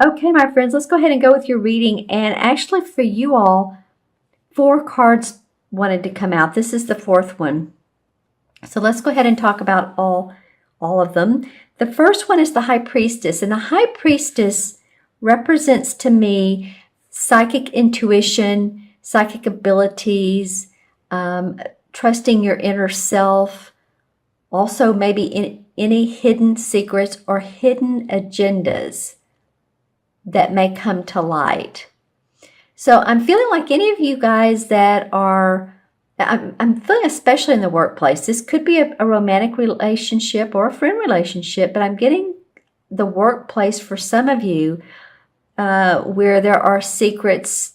Okay, my friends, let's go ahead and go with your reading. And actually, for you all, 4 cards wanted to come out. This is the 4th one. So let's go ahead and talk about all of them. The first one is the High Priestess, and the High Priestess represents to me psychic intuition, psychic abilities, trusting your inner self, also maybe in any hidden secrets or hidden agendas that may come to light. So I'm feeling like any of you guys that are, I'm feeling especially in the workplace, this could be a romantic relationship or a friend relationship, but I'm getting the workplace for some of you where there are secrets,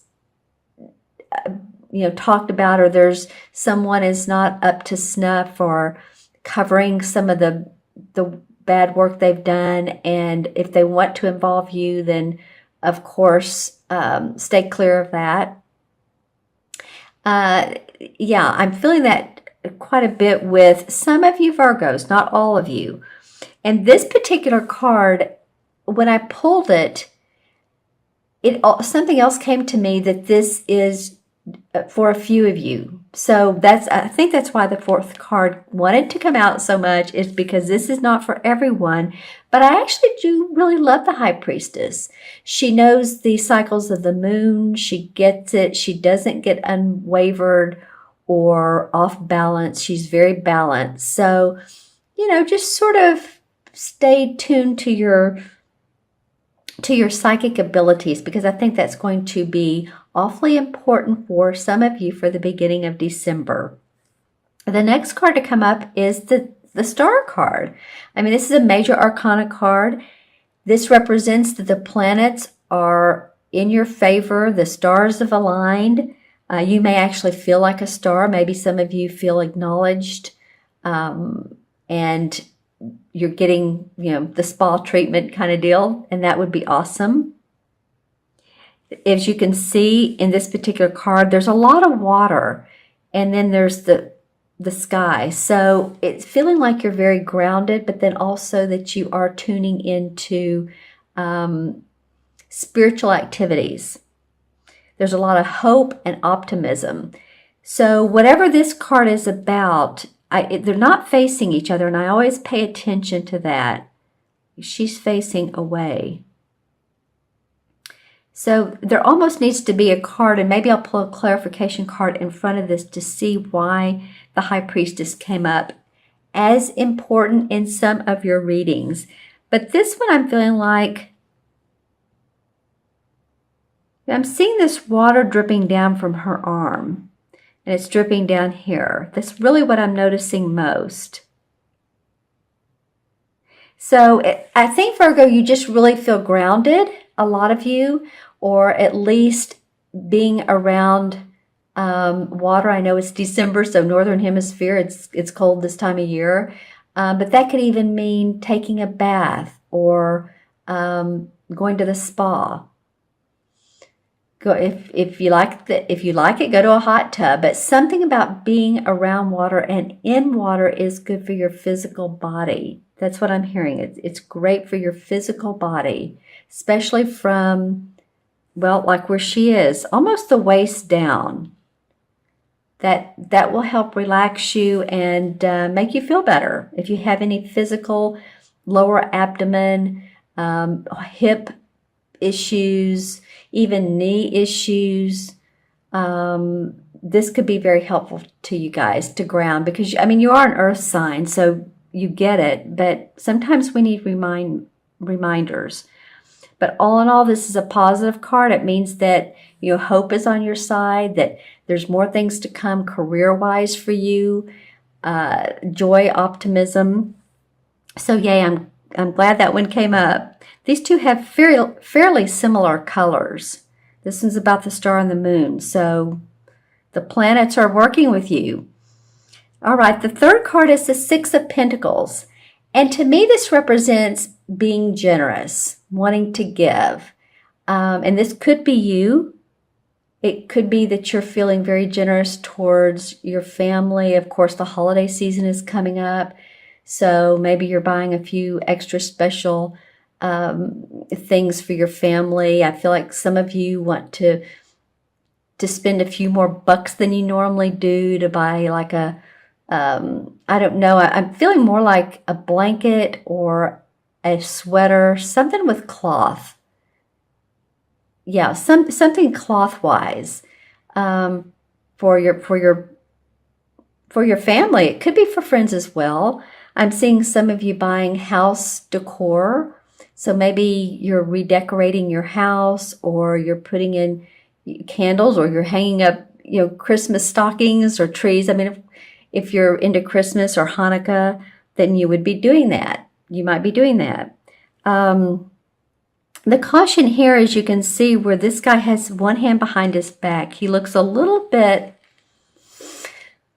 talked about, or there's someone is not up to snuff or covering some of the bad work they've done. And if they want to involve you, then of course, stay clear of that. Yeah, I'm feeling that quite a bit with some of you Virgos, not all of you. And this particular card, when I pulled it, something else came to me that this is for a few of you. So I think that's why the 4th card wanted to come out so much, is because this is not for everyone. But I actually do really love the High Priestess. She knows the cycles of the moon. She gets it. She doesn't get unwavered or off balance. She's very balanced. So, just sort of stay tuned to your psychic abilities, because I think that's going to be awfully important for some of you for the beginning of December. The next card to come up is the Star card. I mean, this is a major arcana card. This represents that the planets are in your favor. The stars have aligned. You may actually feel like a star. Maybe some of you feel acknowledged, and you're getting, the spa treatment kind of deal, and that would be awesome. As you can see in this particular card, there's a lot of water, and then there's the sky. So it's feeling like you're very grounded, but then also that you are tuning into spiritual activities. There's a lot of hope and optimism. So whatever this card is about, they're not facing each other, and I always pay attention to that. She's facing away. So there almost needs to be a card, and maybe I'll pull a clarification card in front of this to see why the High Priestess came up as important in some of your readings. But this one I'm feeling like I'm seeing this water dripping down from her arm, and it's dripping down here. That's really what I'm noticing most. So I think, Virgo, you just really feel grounded, a lot of you, or at least being around water. I know it's December, so Northern Hemisphere, it's cold this time of year. But that could even mean taking a bath or going to the spa. Go if you like it, go to a hot tub. But something about being around water and in water is good for your physical body. That's what I'm hearing. It's great for your physical body, especially from, well, like where she is, almost the waist down. That will help relax you and make you feel better. If you have any physical lower abdomen, hip issues, even knee issues, this could be very helpful to you guys to ground, because I mean, you are an earth sign, so you get it, but sometimes we need reminders. But all in all, this is a positive card. It means that hope is on your side, that there's more things to come career-wise for you, joy, optimism. So yay, I'm glad that one came up. These two have fairly similar colors. This one's about the star and the moon, so the planets are working with you. All right, the third card is the Six of Pentacles. And to me, this represents being generous, wanting to give. And this could be you. It could be that you're feeling very generous towards your family. Of course, the holiday season is coming up. So maybe you're buying a few extra special things for your family. I feel like some of you want to spend a few more bucks than you normally do to buy like a, I don't know, I'm feeling more like a blanket or a sweater, something with cloth. Yeah, something cloth-wise, for your family. It could be for friends as well. I'm seeing some of you buying house decor. So maybe you're redecorating your house, or you're putting in candles, or you're hanging up, Christmas stockings or trees. I mean, if you're into Christmas or Hanukkah, then you would be doing that. You might be doing that. The caution here, as you can see, where this guy has one hand behind his back, he looks a little bit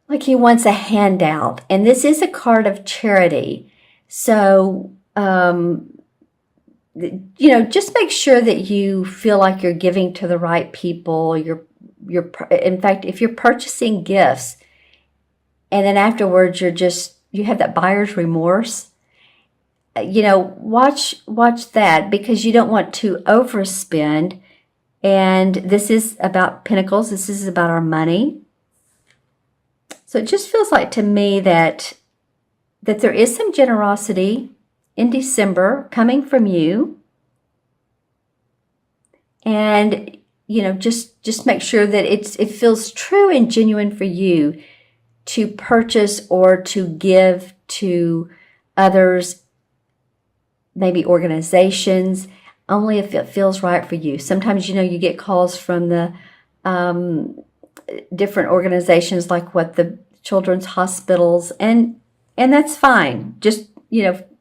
like he wants a handout. And this is a card of charity. So, just make sure that you feel like you're giving to the right people. In fact, if you're purchasing gifts and then afterwards you have that buyer's remorse, watch that, because you don't want to overspend. And this is about pentacles. This is about our money. So it just feels like to me that there is some generosity in December coming from you. And, just make sure that it feels true and genuine for you to purchase or to give to others, maybe organizations, only if it feels right for you. Sometimes, you get calls from the different organizations, like the children's hospitals, and that's fine. Just,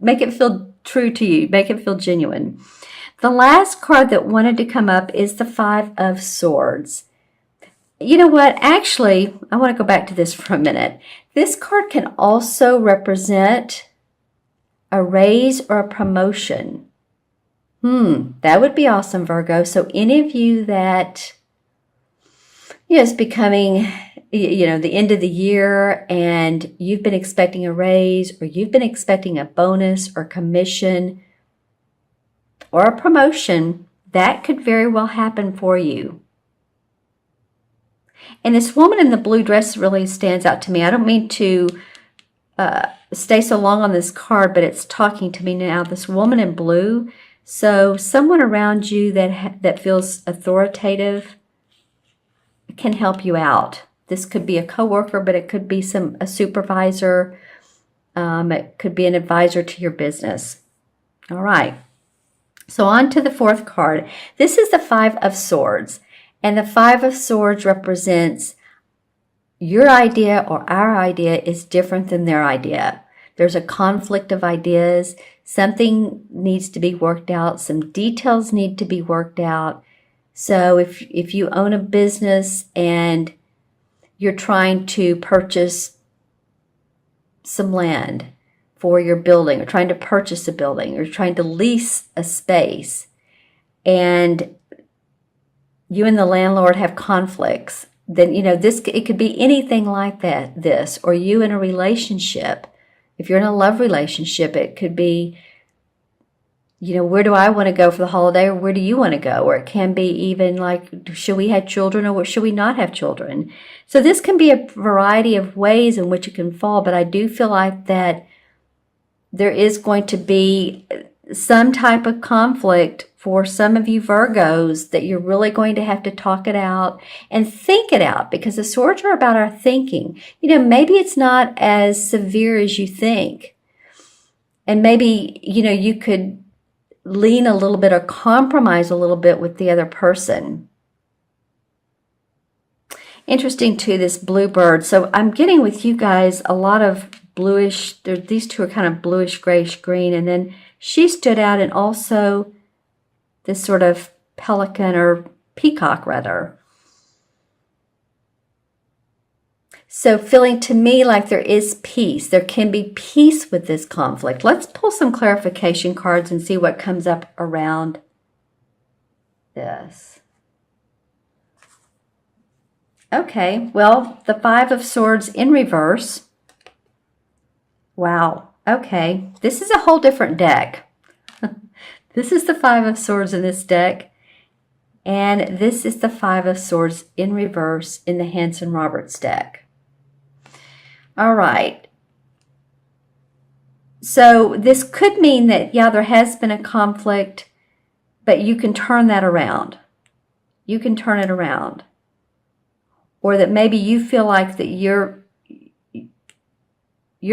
make it feel true to you. Make it feel genuine. The last card that wanted to come up is the Five of Swords. You know what? Actually, I want to go back to this for a minute. This card can also represent a raise or a promotion. That would be awesome, Virgo. So any of you that, it's becoming, the end of the year, and you've been expecting a raise, or you've been expecting a bonus or commission or a promotion, that could very well happen for you. And this woman in the blue dress really stands out to me. I don't mean to stay so long on this card, but it's talking to me now. This woman in blue. So someone around you that feels authoritative can help you out. This could be a coworker, but it could be a supervisor. It could be an advisor to your business. All right. So on to the fourth card. This is the Five of Swords. And the Five of Swords represents your idea or our idea is different than their idea. There's a conflict of ideas. Something needs to be worked out. Some details need to be worked out. So if you own a business and you're trying to purchase some land for your building, or trying to purchase a building, or trying to lease a space, and you and the landlord have conflicts, then, it could be anything like that, or you in a relationship. If you're in a love relationship, it could be, where do I want to go for the holiday, or where do you want to go? Or it can be even like, should we have children, or should we not have children? So this can be a variety of ways in which it can fall, but I do feel like that there is going to be some type of conflict for some of you Virgos, that you're really going to have to talk it out and think it out, because the swords are about our thinking. Maybe it's not as severe as you think. And maybe, you could lean a little bit or compromise a little bit with the other person. Interesting too, this bluebird. So I'm getting with you guys a lot of bluish, these two are kind of bluish, grayish green, and then she stood out, and also this sort of pelican, or peacock rather. So feeling to me like there is peace. There can be peace with this conflict. Let's pull some clarification cards and see what comes up around this. Okay, well, the Five of Swords in reverse. Wow, okay. This is a whole different deck. This is the Five of Swords in this deck, and this is the Five of Swords in reverse in the Hanson-Roberts deck. All right. So this could mean that, yeah, there has been a conflict, but you can turn that around. You can turn it around. Or that maybe you feel like that your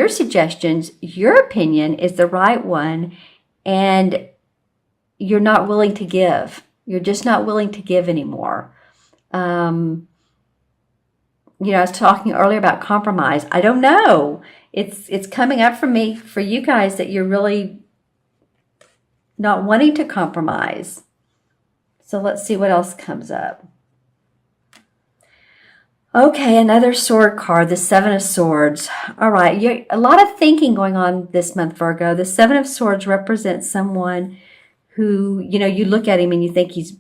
suggestions, your opinion is the right one, and you're not willing to give. You're just not willing to give anymore. I was talking earlier about compromise. I don't know. It's coming up for me, for you guys, that you're really not wanting to compromise. So let's see what else comes up. Okay, another sword card, the Seven of Swords. All right, a lot of thinking going on this month, Virgo. The Seven of Swords represents someone who, you look at him and you think he's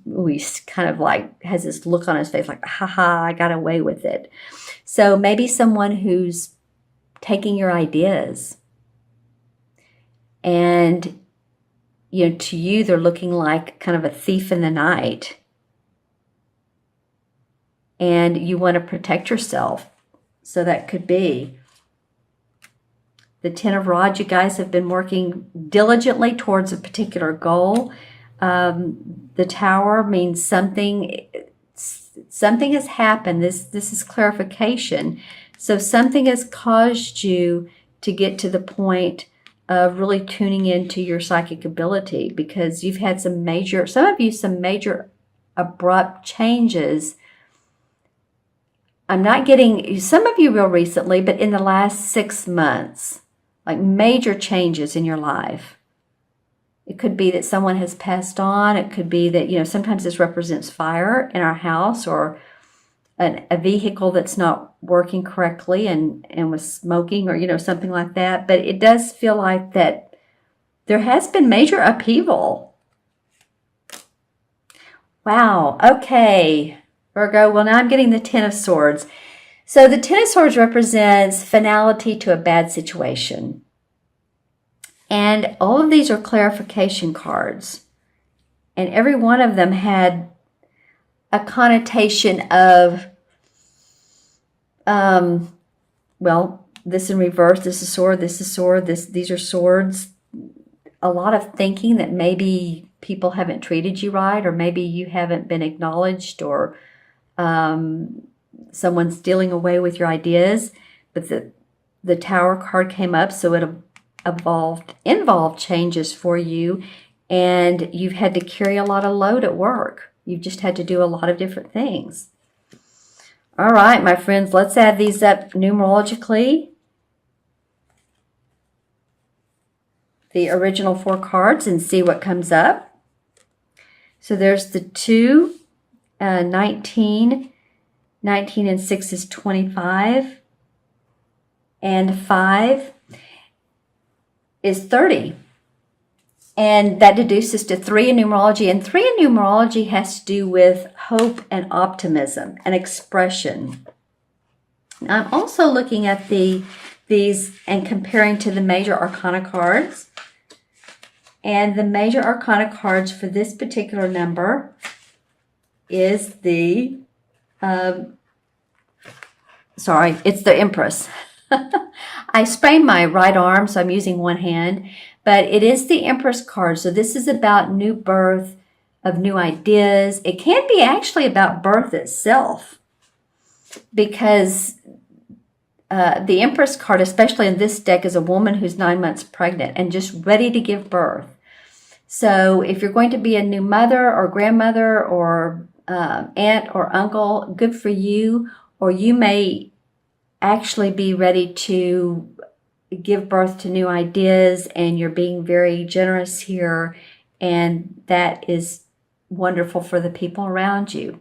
kind of like has this look on his face like, haha, I got away with it. So maybe someone who's taking your ideas, and to you they're looking like kind of a thief in the night, and you want to protect yourself. So that could be the Ten of Rods. You guys have been working diligently towards a particular goal. The Tower means something has happened. This is clarification. So something has caused you to get to the point of really tuning into your psychic ability, because you've had some major abrupt changes. I'm not getting some of you real recently, but in the last 6 months, like major changes in your life. It could be that someone has passed on. It could be that, sometimes this represents fire in our house, or a vehicle that's not working correctly and was smoking, or, something like that. But it does feel like that there has been major upheaval. Wow. Okay, Virgo. Well, now I'm getting the Ten of Swords. So the Ten of Swords represents finality to a bad situation. And all of these are clarification cards. And every one of them had a connotation of, this in reverse, this is sword, this is sword, these are swords. A lot of thinking that maybe people haven't treated you right, or maybe you haven't been acknowledged, or someone's stealing away with your ideas. But the Tower card came up, so it involved changes for you, and you've had to carry a lot of load at work. You've just had to do a lot of different things. All right, my friends, let's add these up numerologically. The original 4 cards, and see what comes up. So there's the 2, 19. 19 and 6 is 25. And 5 is 30. And that deduces to 3 in numerology. And 3 in numerology has to do with hope and optimism and expression. Now, I'm also looking at these and comparing to the major arcana cards. And the major arcana cards for this particular number is the, it's the Empress. I sprained my right arm, so I'm using one hand. But it is the Empress card. So this is about new birth of new ideas. It can be actually about birth itself, because the Empress card, especially in this deck, is a woman who's 9 months pregnant and just ready to give birth. So if you're going to be a new mother or grandmother or aunt or uncle, good for you. Or you may actually be ready to give birth to new ideas, and you're being very generous here, and that is wonderful for the people around you.